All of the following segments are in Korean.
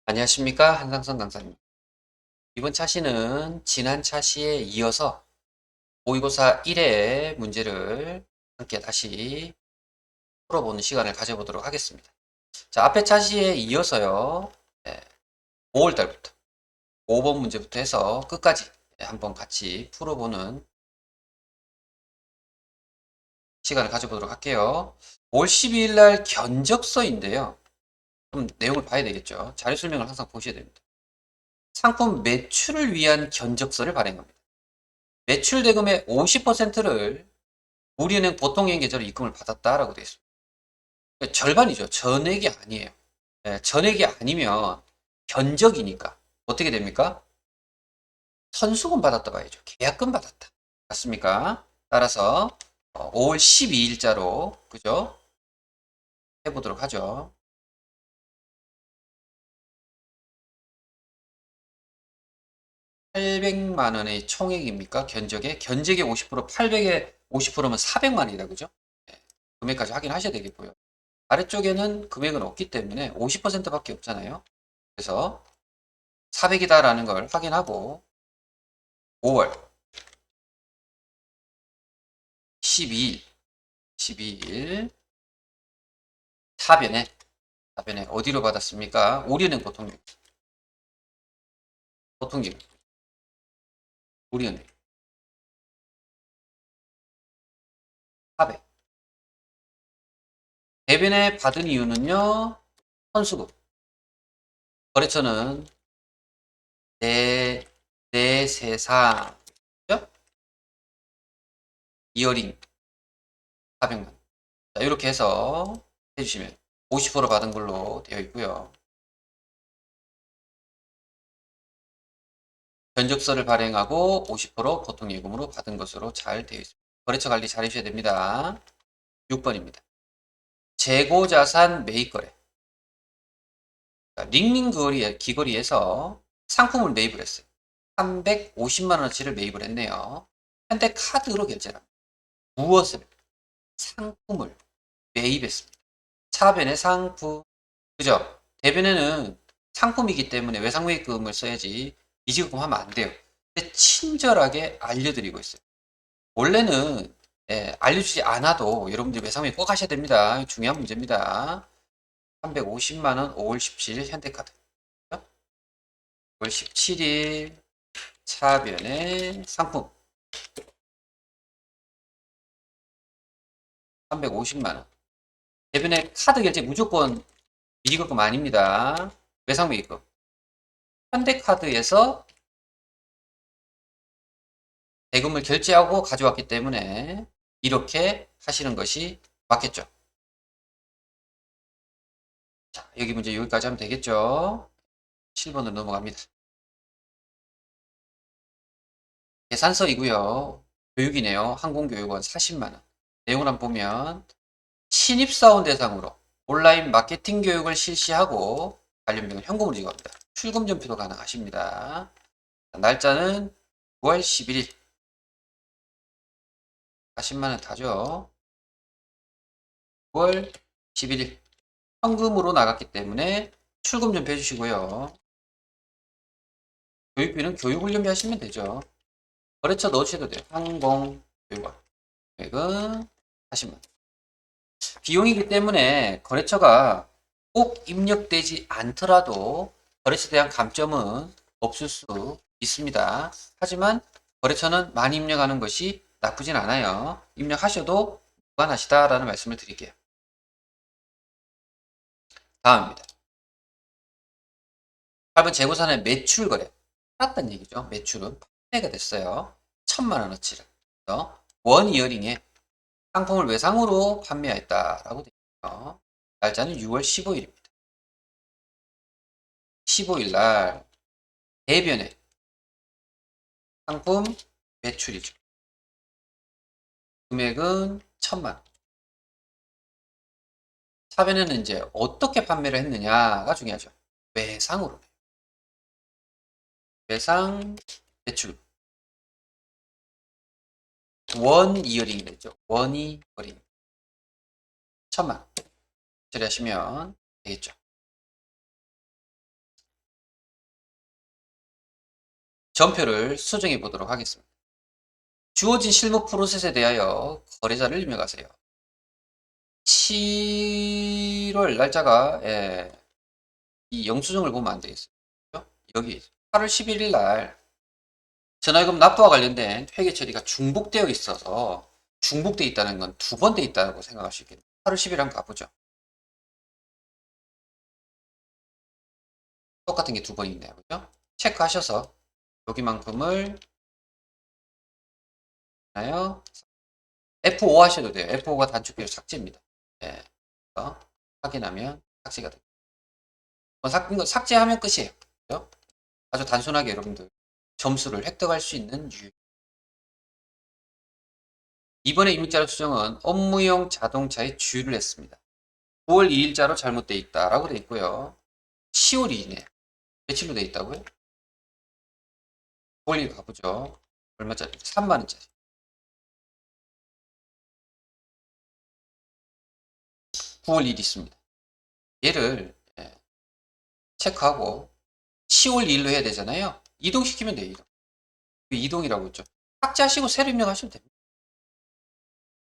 안녕하십니까, 한상선 강사입니다. 이번 차시는 지난 차시에 이어서 모의고사 1회 문제를 함께 다시 풀어보는 시간을 가져보도록 하겠습니다. 자, 앞에 차시에 이어서요, 5월달부터 5번 문제부터 해서 끝까지 한번 같이 풀어보는 시간을 가져보도록 할게요. 5월 12일 날 견적서인데요. 좀 내용을 봐야 되겠죠. 자료 설명을 항상 보셔야 됩니다. 상품 매출을 위한 견적서를 발행합니다. 매출 대금의 50%를 우리은행 보통예금 계좌로 입금을 받았다라고 되어 있습니다. 그러니까 절반이죠. 전액이 아니에요. 전액이 아니면 견적이니까 어떻게 됩니까? 선수금 받았다 봐야죠. 계약금 받았다. 맞습니까? 따라서 5월 12일자로 그죠? 해보도록 하죠. 800만 원의 총액입니까? 견적의 50%, 800에 50%면 400만 원이다. 그죠? 네, 금액까지 확인하셔야 되겠고요. 아래쪽에는 금액은 없기 때문에 50%밖에 없잖아요. 그래서 400이다라는 걸 확인하고 5월 12일 사변에 어디로 받았습니까? 우리은행 보통금 우리은행 400. 대변에 받은 이유는요. 선수금. 거래처는 내 세상 이어링 400만. 자, 이렇게 해서 해주시면 50% 받은 걸로 되어 있고요. 견적서를 발행하고 50% 보통예금으로 받은 것으로 잘 되어 있습니다. 거래처 관리 잘 해주셔야 됩니다. 6번입니다. 재고자산 매입거래. 링링 귀걸이에서 상품을 매입을 했어요. 350만 원어치를 매입을 했네요. 현대카드로 결제를 합니다. 무엇을? 상품을 매입했습니다. 차변의 상품. 그죠? 대변에는 상품이기 때문에 외상매입금을 써야지 이지급금 하면 안 돼요. 근데 친절하게 알려드리고 있어요. 원래는 알려주지 않아도 여러분들이 외상매입 꼭 하셔야 됩니다. 중요한 문제입니다. 350만 원 5월 17일 현대카드. 5월 17일 차변의 상품 350만 원. 대변의 카드 결제 무조건 미리급금 아닙니다. 외상매입금. 현대카드에서 대금을 결제하고 가져왔기 때문에 이렇게 하시는 것이 맞겠죠. 자, 여기 문제 여기까지 하면 되겠죠. 7번으로 넘어갑니다. 계산서이고요. 교육이네요. 항공교육원 40만원. 내용을 한번 보면 신입사원 대상으로 온라인 마케팅 교육을 실시하고 관련 비용은 현금으로 지급합니다. 출금 전표도 가능하십니다. 날짜는 9월 11일 40만원 타죠. 9월 11일 현금으로 나갔기 때문에 출금 전표 해주시고요. 교육비는 교육훈련비 하시면 되죠. 거래처 넣으셔도 돼요. 항공교육원 금액은 40만. 비용이기 때문에 거래처가 꼭 입력되지 않더라도 거래처에 대한 감점은 없을 수 있습니다. 하지만 거래처는 많이 입력하는 것이 나쁘진 않아요. 입력하셔도 무관하시다라는 말씀을 드릴게요. 다음입니다. 8번 재고산의 매출 거래. 팔았다는 얘기죠. 매출은 판매가 됐어요. 1000만 원어치를. 원 이어링에 상품을 외상으로 판매했다라고 되어 있죠. 날짜는 6월 15일입니다. 15일 날 대변에 상품 매출이죠. 금액은 1000만 원. 차변에는 이제 어떻게 판매를 했느냐가 중요하죠. 외상으로. 외상 매출. 원 이어링이 되죠. 원 이어링. 1000만 원. 처리하시면 되겠죠. 전표를 수정해 보도록 하겠습니다. 주어진 실무 프로세스에 대하여 거래자를 입력하세요. 7월 날짜가 이 영수증을 보면 안 되겠어요. 그죠? 여기 8월 11일 날 전화요금 납부와 관련된 회계 처리가 중복되어 있어서 중복되어 있다는 건 두 번 돼 있다고 생각할 수 있겠네요. 8월 10일 한번 가보죠. 똑같은 게 두 번 있네요. 그죠? 체크하셔서 여기만큼을 나요. F5 하셔도 돼요. F5가 단축키로 삭제입니다. 네. 확인하면 삭제가 됩니다. 삭제하면 끝이에요. 그죠? 아주 단순하게 여러분들 점수를 획득할 수 있는 유형. 이번에 입력자료 수정은 업무용 자동차에 주유를 했습니다. 9월 2일자로 잘못되어 있다라고 되어 있고요. 10월 2일이네요. 며칠로 되어 있다고요? 9월 2일 가보죠. 얼마짜리? 3만원짜리. 9월 1일 있습니다. 얘를 체크하고 10월 2일로 해야 되잖아요. 이동시키면 돼요. 이동이라고 했죠. 삭제하시고 새로 입력하시면 됩니다.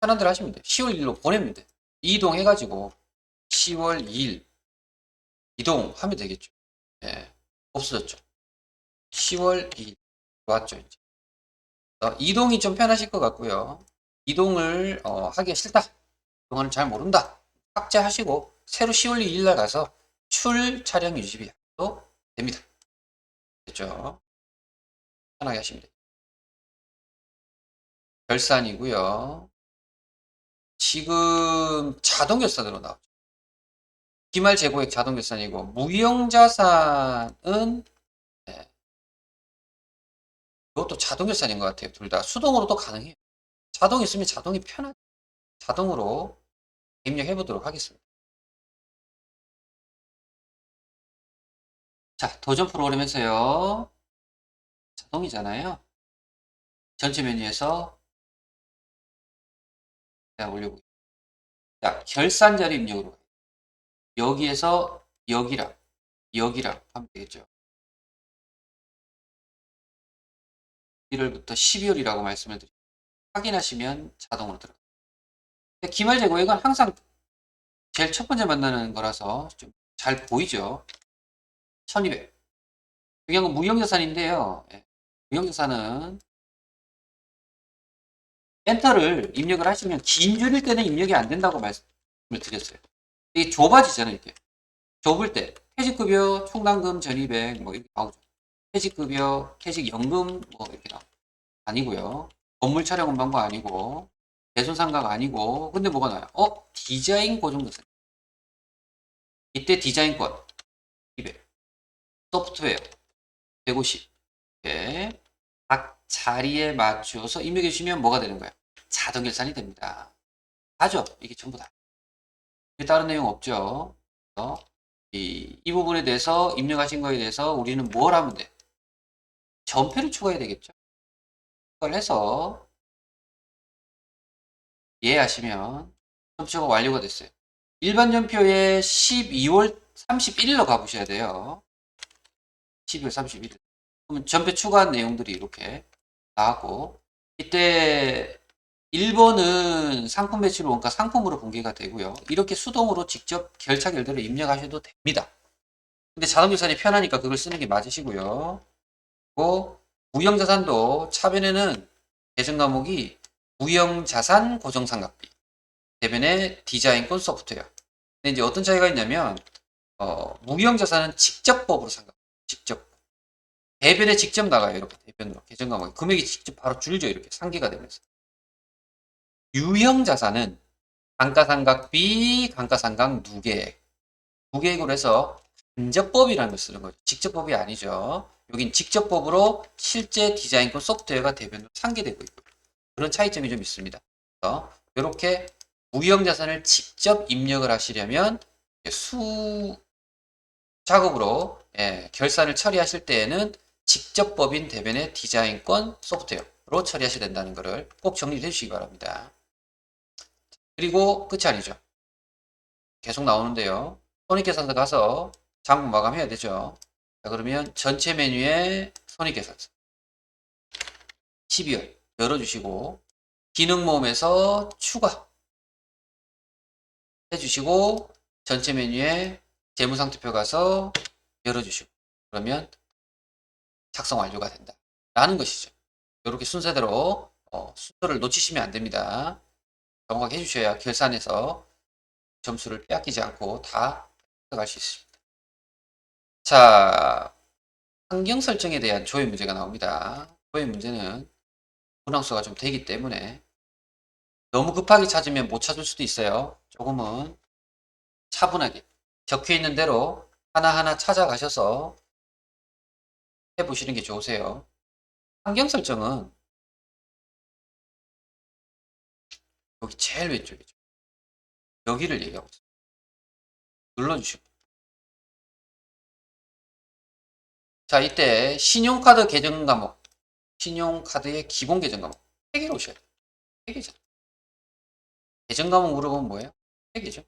편한 대로 하시면 돼요. 10월 1일로 보내면 돼요. 이동해가지고 10월 2일 이동하면 되겠죠. 없어졌죠. 10월 2일 왔죠. 이제. 이동이 좀 편하실 것 같고요. 이동을 하기가 싫다. 그동안은 잘 모른다. 삭제하시고 새로 10월 2일 날 가서 출 차량 유지비 도 됩니다. 됐죠? 편하게 하시면 돼요. 결산이고요. 지금 자동결산으로 나오죠. 기말 재고액 자동결산이고 무형자산은 이것도 자동결산인 것 같아요. 둘 다 수동으로도 가능해요. 자동 있으면 자동이 편하죠. 자동으로 입력해 보도록 하겠습니다. 자, 도전 프로그램에서요. 자동이잖아요. 전체 메뉴에서 제가 올려보겠습니다. 자, 결산자료 입력으로 여기에서 여기랑 하면 되겠죠. 1월부터 12월이라고 말씀을 드립니다. 확인하시면 자동으로 들어가요. 기말 재고액은 항상 제일 첫 번째 만나는 거라서 좀 잘 보이죠. 1200. 중요한 건 무형자산인데요. 무형자산은 엔터를 입력을 하시면 긴 줄일 때는 입력이 안 된다고 말씀을 드렸어요. 이게 좁아지잖아요. 이렇게. 좁을 때 퇴직급여, 총담금 전입액 뭐 이렇게 나오죠. 퇴직급여, 퇴직연금 뭐 이렇게 나오죠. 아니고요. 건물 촬영 운반거 아니고 대손상가가 아니고 근데 뭐가 나와요? 디자인 고정자산. 이때 디자인권 200, 소프트웨어 150 이렇게 각 자리에 맞춰서 입력해 주시면 뭐가 되는 거예요? 자동 결산이 됩니다. 다죠? 이게 전부 다. 다른 내용 없죠? 이 부분에 대해서 입력하신 거에 대해서 우리는 뭘 하면 돼? 전표를 추가해야 되겠죠? 그걸 해서 이해하시면 전표가 완료가 됐어요. 일반 전표에 12월 31일로 가보셔야 돼요. 12월 31일. 그러면 전표 추가한 내용들이 이렇게 나왔고 이때 1번은 상품 매출 원가 상품으로 공개가 되고요. 이렇게 수동으로 직접 결차 결대로 입력하셔도 됩니다. 근데 자동결산이 편하니까 그걸 쓰는 게 맞으시고요. 그리고 무형자산도 차변에는 계정 과목이 무형자산 고정상각비, 대변에 디자인권 소프트웨어. 근데 이제 어떤 차이가 있냐면 무형자산은 직접법으로 상각, 직접 대변에 직접 나가요. 이렇게 대변으로 계정 과목이 금액이 직접 바로 줄죠. 이렇게 상기가 되면서. 유형자산은 감가상각비, 감가상각 누계액, 누계액으로 해서 간접법이라는 걸 쓰는 거죠. 직접법이 아니죠. 여긴 직접법으로 실제 디자인권 소프트웨어가 대변으로 상기되고 있고 그런 차이점이 좀 있습니다. 그래서 이렇게 무형자산을 직접 입력을 하시려면 수 작업으로 결산을 처리하실 때에는 직접법인 대변의 디자인권 소프트웨어로 처리하셔야 된다는 것을 꼭 정리해 주시기 바랍니다. 그리고 끝이 아니죠. 계속 나오는데요. 손익계산서 가서 장부 마감해야 되죠. 자, 그러면 전체 메뉴에 손익계산서. 12월 열어주시고 기능 모음에서 추가 해주시고 전체 메뉴에 재무상태표 가서 열어주시고 그러면 작성 완료가 된다 라는 것이죠. 이렇게 순서대로 순서를 놓치시면 안 됩니다. 정확하게 해주셔야 결산에서 점수를 빼앗기지 않고 다 획득할 수 있습니다. 자, 환경 설정에 대한 조회 문제가 나옵니다. 조회 문제는 분항수가 좀 되기 때문에 너무 급하게 찾으면 못 찾을 수도 있어요. 조금은 차분하게 적혀 있는 대로 하나하나 찾아가셔서 해보시는 게 좋으세요. 환경 설정은 여기 제일 왼쪽이죠. 여기를 얘기하고 있어요. 눌러주시고. 자, 이때 신용카드 계정 과목, 신용카드의 기본 계정 과목, 3개로 오셔야 돼요. 3개죠. 계정 과목 물어보면 뭐예요? 3개죠.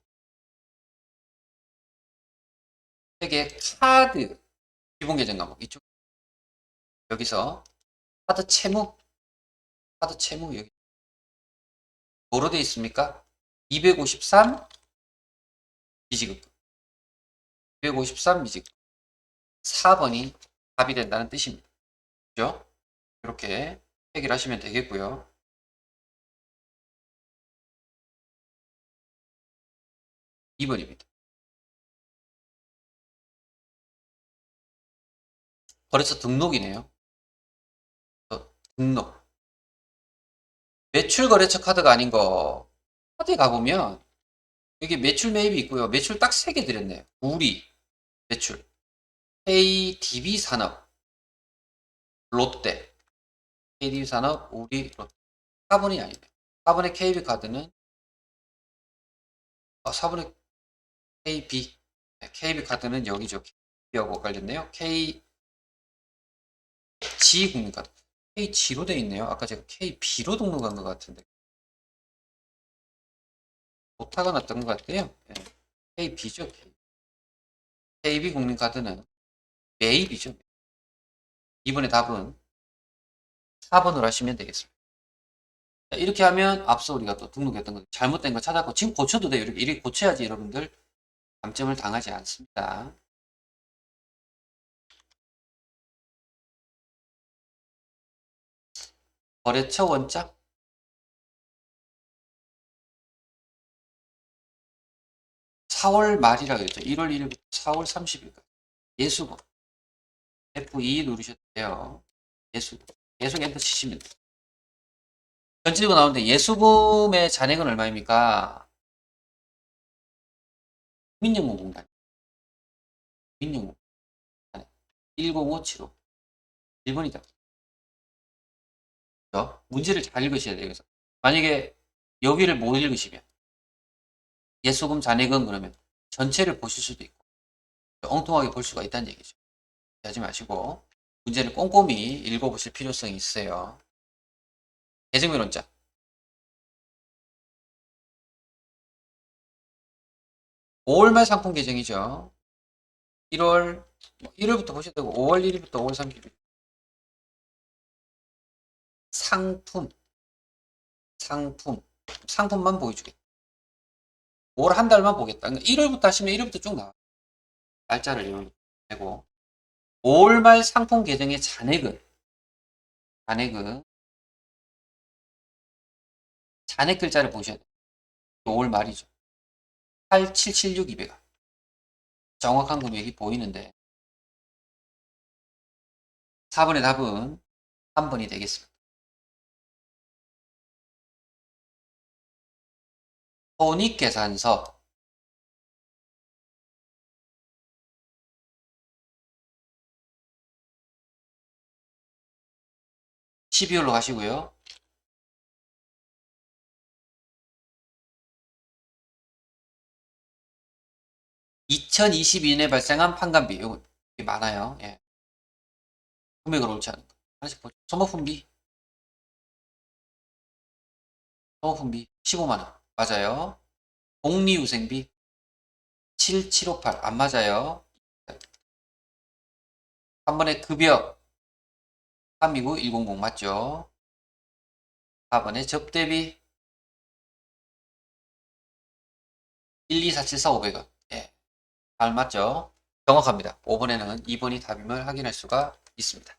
3개 카드 기본 계정 과목 이쪽. 여기서 카드 채무, 여기 뭐로 되어 있습니까? 253 미지급, 253 미지급. 4번이 답이 된다는 뜻입니다. 그죠? 이렇게 해결하시면 되겠고요. 2번입니다. 거래처 등록이네요. 등록. 매출 거래처 카드가 아닌 거 카드에 가보면 여기 매출 매입이 있고요. 매출 딱 3개 드렸네요. 우리 매출, KDB 산업, 롯데, KDB 산업, 우리, 롯데. 4번이 아니네요. 4번의 KB 카드는 4번의 KB, KB 카드는 여기죠. KB하고 엇갈렸네요. KG 국민카드. KG로 돼 있네요. 아까 제가 KB로 등록한 것 같은데. 오타가 났던 것 같아요. KB죠. KB 국민카드는 매입이죠. 이번에 답은 4번으로 하시면 되겠습니다. 자, 이렇게 하면 앞서 우리가 또 등록했던 거 잘못된 거 찾았고 지금 고쳐도 돼요. 이렇게 고쳐야지 여러분들 감점을 당하지 않습니다. 거래처 원자 4월 말이라 그랬죠. 1월 1일부터 4월 30일까지. 예수금 F2 누르셔도 돼요. 예수금 계속 엔터 치시면 돼요. 전체적으로 나오는데 예수금의 잔액은 얼마입니까? 국민연금공단. 국민연금 10575 1번이다. 문제를 잘 읽으셔야 돼요. 그래서 만약에 여기를 못 읽으시면 예수금 잔액은 그러면 전체를 보실 수도 있고 엉뚱하게 볼 수가 있다는 얘기죠. 하지 마시고 문제를 꼼꼼히 읽어보실 필요성이 있어요. 계정명론자 5월 말 상품 계정이죠. 1월부터 보셔도 되고 5월 1일부터 5월 30일 상품만 보여주겠다. 5월 한 달만 보겠다. 그러니까 1월부터 하시면 1월부터 쭉 나와요. 날짜를 이용해 되고 5월 말 상품 계정의 잔액은 잔액 글자를 보셔야 돼요. 5월 말이죠. 8776,200원. 정확한 금액이 보이는데 4번의 답은 3번이 되겠습니다. 손익계산서 12월로 가시고요. 2022년에 발생한 판관비 이거 많아요. 예. 금액을 옳지 않은 거. 하나씩 보죠. 소모품비 15만원 맞아요. 복리후생비 7758 안 맞아요. 한 번에 급여 329 100 맞죠. 4번에 접대비 12474 500원. 예, 잘 맞죠? 정확합니다. 5번에는 2번이 답임을 확인할 수가 있습니다.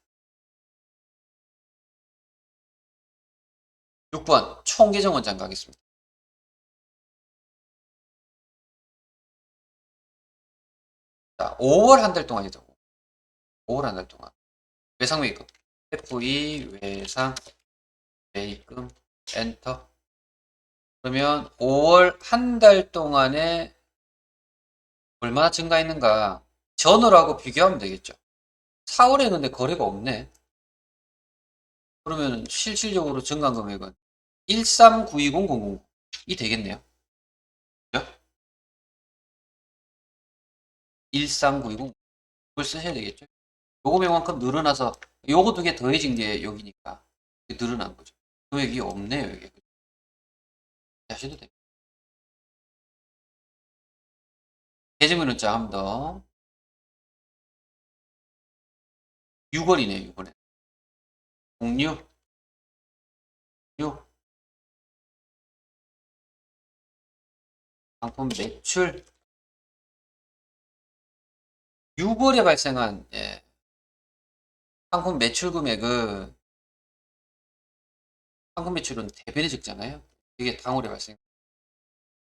6번 총계정 원장 가겠습니다. 자, 5월 한 달 동안이죠. 5월 한 달 동안. 외상매입금. FE 외상 매입금 엔터. 그러면 5월 한 달 동안에 얼마나 증가했는가 전월하고 비교하면 되겠죠. 4월에 근데 거래가 없네. 그러면 실질적으로 증가한 금액은 1392000이 되겠네요. 그죠? 13920 이걸 쓰셔야 되겠죠. 요금액만큼 늘어나서 요거 두 개 더해진 게 여기니까 늘어난 거죠. 금액이 없네요, 여기. 하셔도 됩니다. 계정면허 한번 더. 6월이네요, 6월에. 06, 6, 상품 매출. 6월에 발생한, 예, 상품 매출 금액은, 상품 매출은 대변이 적잖아요. 이게 당월에 발생.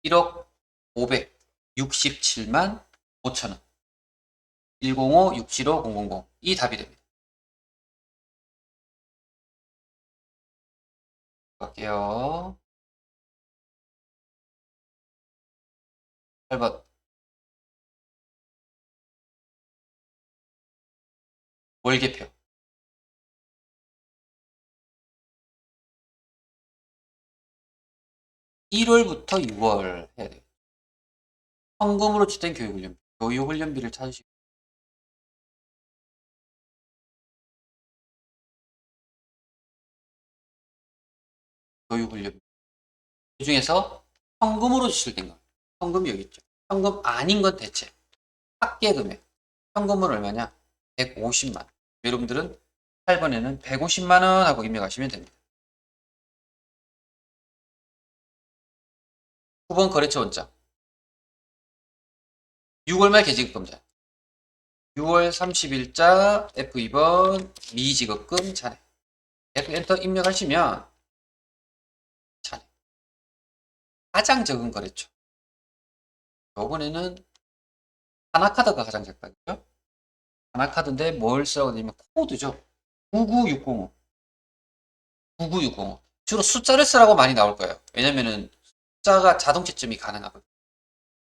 1억 567만 5천원. 105-675-000. 이 답이 됩니다. 갈게요. 8번. 월계표. 1월부터 6월 해야 돼요. 현금으로 지된 교육훈련비. 교육훈련비를 찾으시고. 교육훈련비. 그 중에서 현금으로 지출된 거. 현금이 여기 있죠. 현금 아닌 건 대체. 합계 금액. 현금은 얼마냐? 150만. 여러분들은 8번에는 150만 원 하고 입력하시면 됩니다. 9번 거래처 원장. 6월 말 계지급금자. 6월 30일자 F2번 미지급금 잔액. 엔터 입력하시면 잔액. 가장 적은 거래처. 요번에는 하나카드가 가장 작다. 그죠? 하나카드인데 뭘 쓰라고 되냐면 코드죠. 99605. 99605. 주로 숫자를 쓰라고 많이 나올 거예요. 왜냐면은 숫자가 자동 채점이 가능하거든요.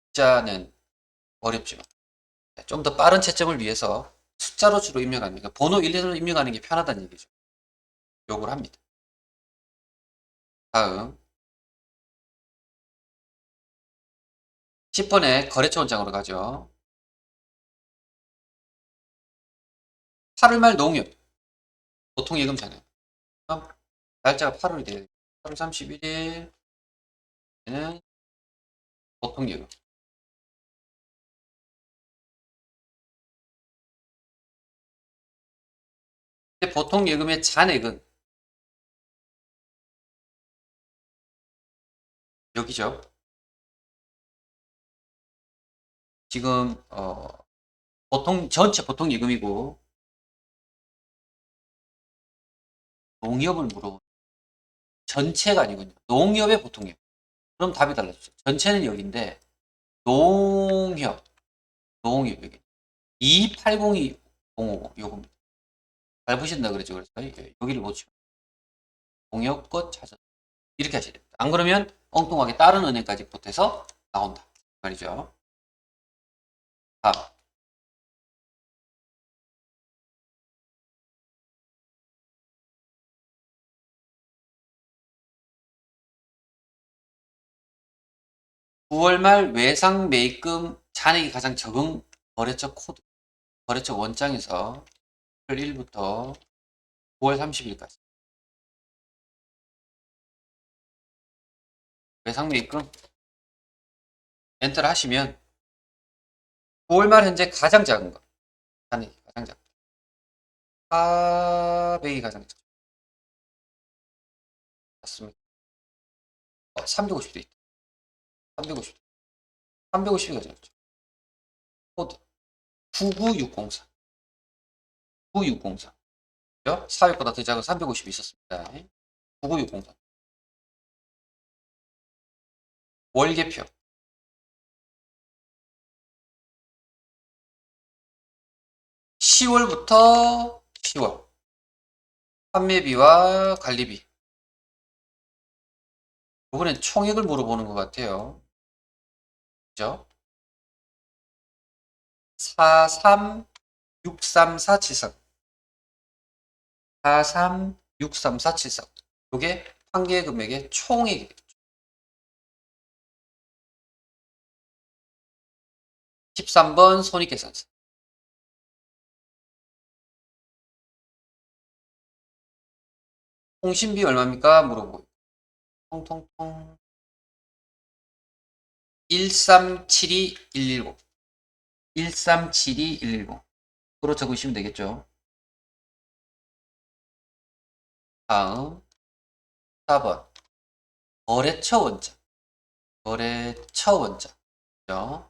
숫자는 어렵지만 좀 더 빠른 채점을 위해서 숫자로 주로 입력하는 거니까 번호 1, 2로 입력하는 게 편하다는 얘기죠. 요걸 합니다. 다음 10번에 거래처 원장으로 가죠. 8월 말 농협 보통 예금 잔액. 날짜가 8월이 돼요. 8월 31일에는 보통 예금. 근데 보통 예금의 잔액은 여기죠. 지금 보통 전체 보통 예금이고 농협을 물어. 전체가 아니군요. 농협의 보통 예금. 그럼 답이 달라지죠. 전체는 여기인데 농협 여기 280205 요겁니다. 잘 보신다 그랬죠. 그래서 여기를 놓치면 농협 것 찾아 이렇게 하셔야 됩니다. 안 그러면 엉뚱하게 다른 은행까지 보태서 나온다 말이죠. 다음 9월 말 외상 매입금 잔액이 가장 적은 거래처 코드, 거래처 원장에서 1일부터 9월 30일까지 외상 매입금 엔터를 하시면 9월 말 현재 가장 작은 거 잔액이 가장 작은 400이 가장 작죠. 맞습니다. 350도 있다. 350. 350이 가져갔죠. 코드 99604. 9604. 400보다 더 작은 350이 있었습니다. 99604. 월계표. 10월부터 10월. 판매비와 관리비. 이번엔 총액을 물어보는 것 같아요. 그죠? 4363473. 4363473. 이게 판매 금액의 총액이 되겠죠. 13번 손익계산서. 통신비 얼마입니까? 물어보고. 통통통. 1372110. 1372110. 으로 적으시면 되겠죠. 다음 4번. 거래처 원자. 거래처 원자. 그죠?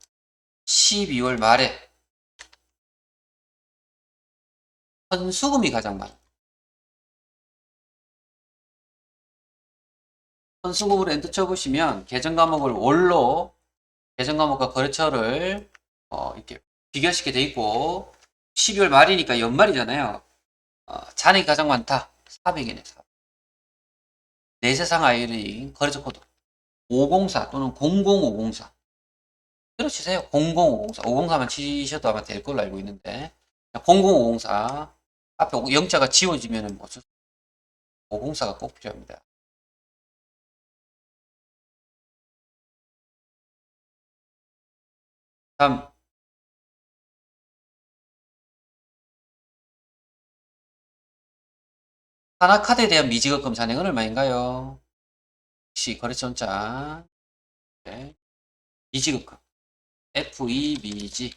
12월 말에 선수금이 가장 많아. 선수금으로 엔터 쳐보시면 계정 과목을 월로 계정 과목과 거래처를 이렇게 비교시게 돼 있고 12월 말이니까 연말이잖아요. 잔액이 가장 많다. 400이네. 400. 내세상 아이링 거래처 코드 504 또는 00504. 들어치세요. 00504. 504만 치셔도 아마 될 걸로 알고 있는데 00504 앞에 영자가 지워지면 뭐 504가 꼭 필요합니다. 다음 하나카드에 대한 미지급금 잔액은 얼마인가요? 혹시 거래처 원자 네. 미지급금 F2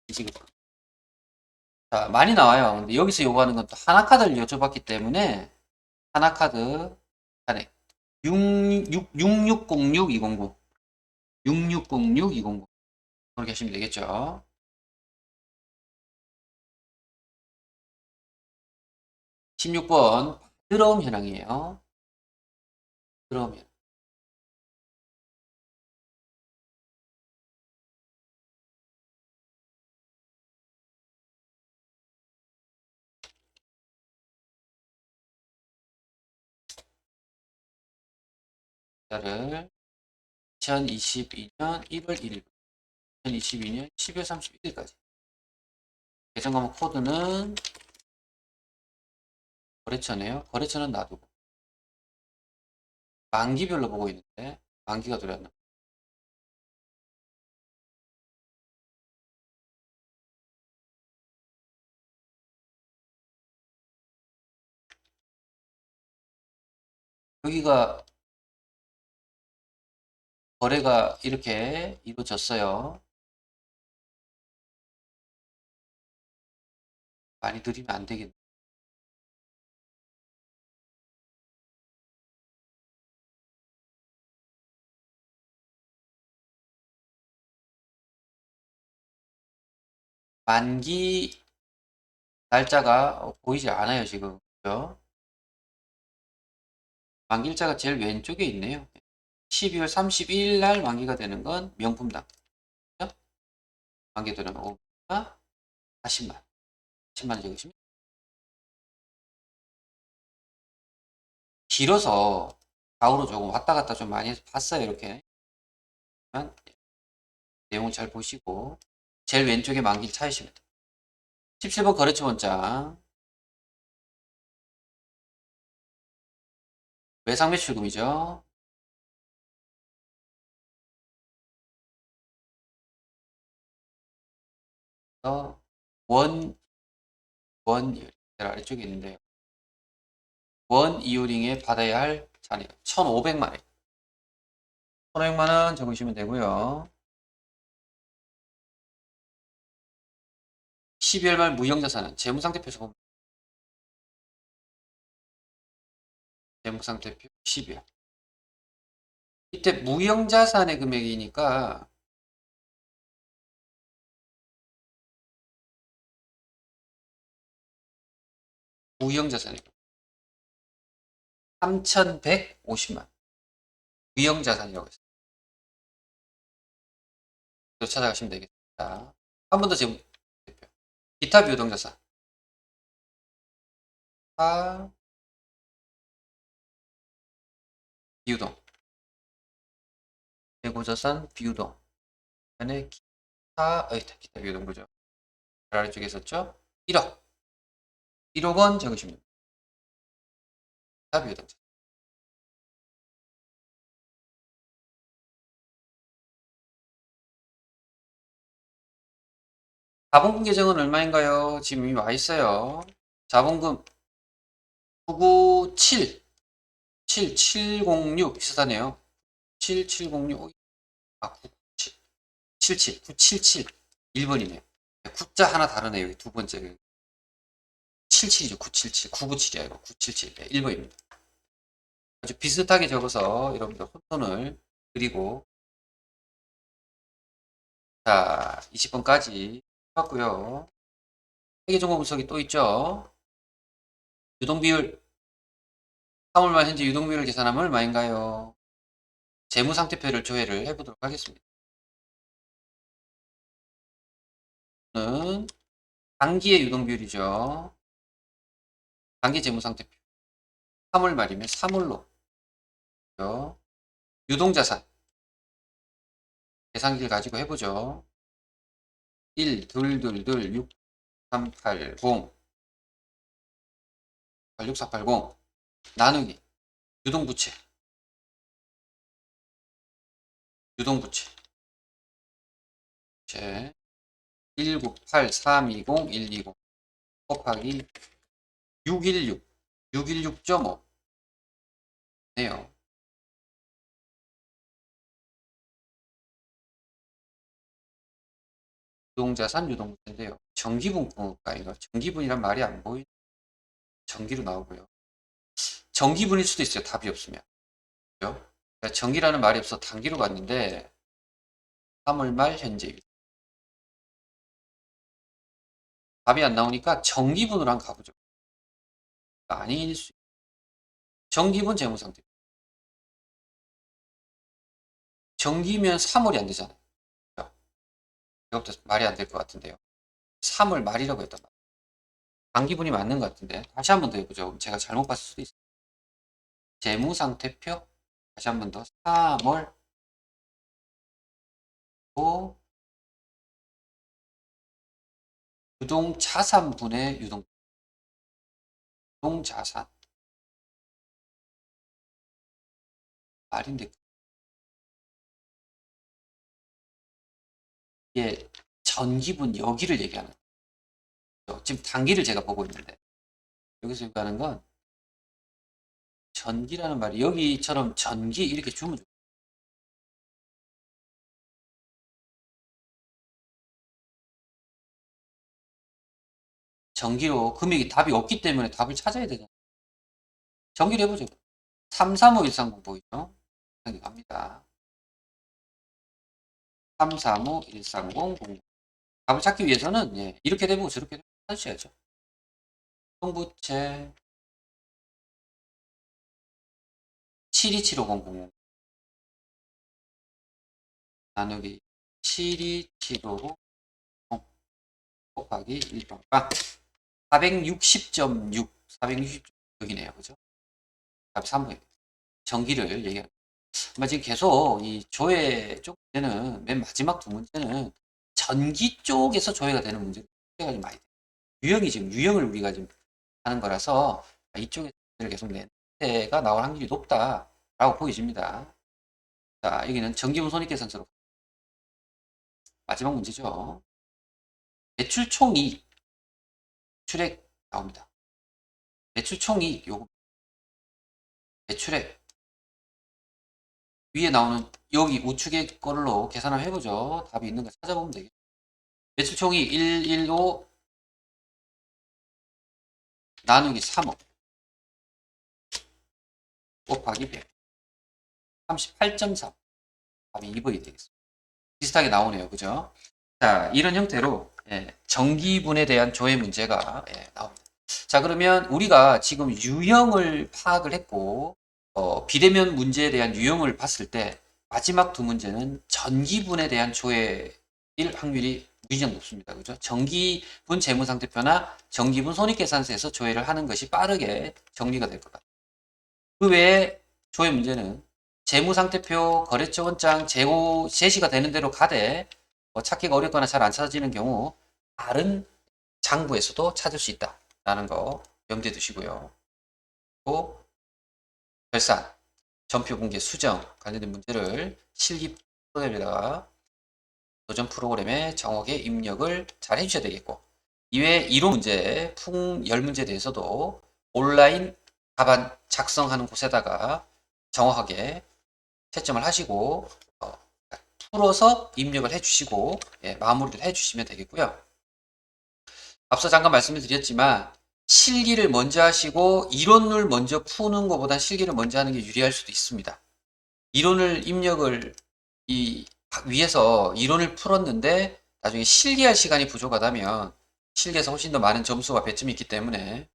미지급금 자 많이 나와요. 근데 여기서 요구하는 건 또 하나카드를 여쭤봤기 때문에 하나카드 잔액 6606-209 6606-209 그렇게 하시면 되겠죠. 16번 들어옴 현황이에요. 들어옴 현황. 를 2022년 1월 1일 2022년 12월 31일까지 계정 과목 코드는 거래처네요. 거래처는 놔두고 만기별로 보고 있는데 만기가 들어왔나? 여기가 거래가 이렇게 이루어졌어요. 많이 들이면 안 되겠네. 만기 날짜가 보이지 않아요, 지금. 그죠? 만기 일자가 제일 왼쪽에 있네요. 12월 31일 날 만기가 되는 건 명품당. 그죠? 만기 들어는 5가 40만. 10만 원 적으시면 길어서 좌우로 조금 왔다 갔다 좀 많이 해서 봤어요, 이렇게. 내용을 잘 보시고 제일 왼쪽에 만기를 찾으시면 돼요. 17번 거래처 원장 외상 매출금이죠. 원, 원, 아래쪽에 있는데요. 원 이어링에 받아야 할 잔액 1,500만 원. 1,500만 원 적으시면 되고요. 12월 말 무형자산은 재무상태표에서 보면 재무상태표 10일. 이때 무형자산의 금액이니까 무형자산의 금액 3,150만 무형자산이라고 했어요. 또 찾아가시면 되겠습니다. 한 번 더 재무대표 기타 비유동자산 비유동 재고자산 비유동 안에 기타 비유동 그죠? 아래쪽에 있었죠? 1억 1억 원 적으시면 됩니다. 기타 비유동자산 4분금 계정은 얼마인가요? 지금 이미 와 있어요. 자본금 997 7706 비슷하네요. 7706 997 77 977 1번이네요. 구자 하나 다르네요. 여기 두 번째 77이죠. 977 997이 아니고 977 네, 1번입니다. 아주 비슷하게 적어서 여러분들 혼돈을 그리고 자 20번까지 해봤고요. 회계종목 분석이 또 있죠. 유동비율 3월 말 현재 유동비율을 계산하면 얼마인가요? 재무상태표를 조회를 해보도록 하겠습니다. 는 단기의 유동비율이죠. 단기 재무상태표 3월 말이면 3월로 유동자산 계산기를 가지고 해보죠. 1, 2, 2, 2, 6, 3, 8, 0 86480 나누기 유동부채 유동부채 198320120 곱하기 616 616.5 네요. 유동자산 유동부채인데요. 정기분일까 이거 정기분이란 말이 안 보이 정기로 나오고요. 정기분일 수도 있어요. 답이 없으면 그죠? 그러니까 정기라는 말이 없어 단기로 갔는데 3월 말 현재 답이 안 나오니까 정기분으로 한번 가보죠. 아닐 수 정기분 재무상태 정기면 3월이 안 되잖아요. 이것도 말이 안 될 것 같은데요. 3월 말이라고 했단 말이에요. 단기분이 맞는 것 같은데 다시 한 번 더 해보죠. 제가 잘못 봤을 수도 있어요. 재무상태표 다시 한 번 더 3월 또 유동자산분의 유동자산 말인데 이게 전기분 여기를 얘기하는 거죠. 지금 단기를 제가 보고 있는데 여기서 얘기하는 건 전기라는 말이 여기처럼 전기 이렇게 주면 좋아요. 전기로 금액이 답이 없기 때문에 답을 찾아야 되잖아요. 전기를 해보죠. 335-130 보이죠? 여기 갑니다. 335-130 답을 찾기 위해서는 예, 이렇게 되고 저렇게 되고 찾으셔야죠. 정부채 727500 나누기 72750 곱하기 1번가 460.6 460.6이네요. 그죠? 답이 3번입니다. 전기를 얘기하는 아마 지금 계속 이 조회 쪽 문제는 맨 마지막 두 문제는 전기 쪽에서 조회가 되는 문제가 좀 많이 돼요. 유형이 지금 유형을 우리가 지금 하는 거라서 이쪽에서 계속 낸가 나올 확률이 높다라고 보여집니다. 자, 여기는 전기분 손익계산서로 마지막 문제죠. 매출 총이익 매출액 나옵니다. 매출 총이익 요거 매출액 위에 나오는 여기 우측의 걸로 계산을 해보죠. 답이 있는 거 찾아보면 되겠죠. 매출 총이익 115 나누기 3억 곱하기 100. 38.3. 답이 2번이 되겠습니다. 비슷하게 나오네요. 그죠? 자, 이런 형태로 전기분에 대한 조회 문제가 나옵니다. 자, 그러면 우리가 지금 유형을 파악을 했고 비대면 문제에 대한 유형을 봤을 때 마지막 두 문제는 전기분에 대한 조회일 확률이 무지정 높습니다. 그죠? 전기분 재무상태표나 전기분 손익계산서에서 조회를 하는 것이 빠르게 정리가 될 것 같아요. 그 외에 조회 문제는 재무상태표, 거래처 원장, 재고 제시가 되는 대로 가되 찾기가 어렵거나 잘 안 찾아지는 경우 다른 장부에서도 찾을 수 있다라는 거 염두에 두시고요. 또 결산, 전표 공개, 수정 관련된 문제를 실기 프로그램에다가 도전 프로그램에 정확하게 입력을 잘 해주셔야 되겠고, 이외에 이론 문제, 풍열 문제에 대해서도 온라인 답안 작성하는 곳에다가 정확하게 채점을 하시고 풀어서 입력을 해주시고 마무리를 해주시면 되겠고요. 앞서 잠깐 말씀을 드렸지만 실기를 먼저 하시고 이론을 먼저 푸는 것보다 실기를 먼저 하는 게 유리할 수도 있습니다. 이론을 입력을 위해서 이론을 풀었는데 나중에 실기할 시간이 부족하다면 실기에서 훨씬 더 많은 점수와 배점이 있기 때문에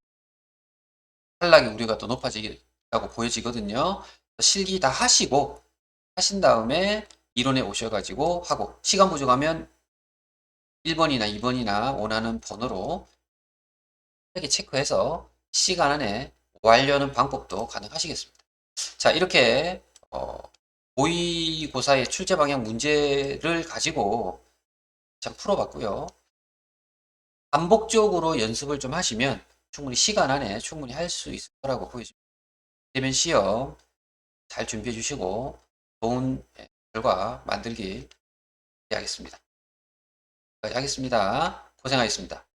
탈락의 우려가 더 높아지다고 보여지거든요. 실기 다 하시고 하신 다음에 이론에 오셔가지고 하고 시간 부족하면 1번이나 2번이나 원하는 번호로 이렇게 체크해서 시간 안에 완료하는 방법도 가능하시겠습니다. 자, 이렇게 모의고사의 출제 방향 문제를 가지고 참 풀어봤고요. 반복적으로 연습을 좀 하시면 충분히 시간 안에 충분히 할 수 있을 거라고 보여집니다. 대면 시험 잘 준비해 주시고 좋은 결과 만들길 기대하겠습니다. 여기까지 하겠습니다. 고생하셨습니다.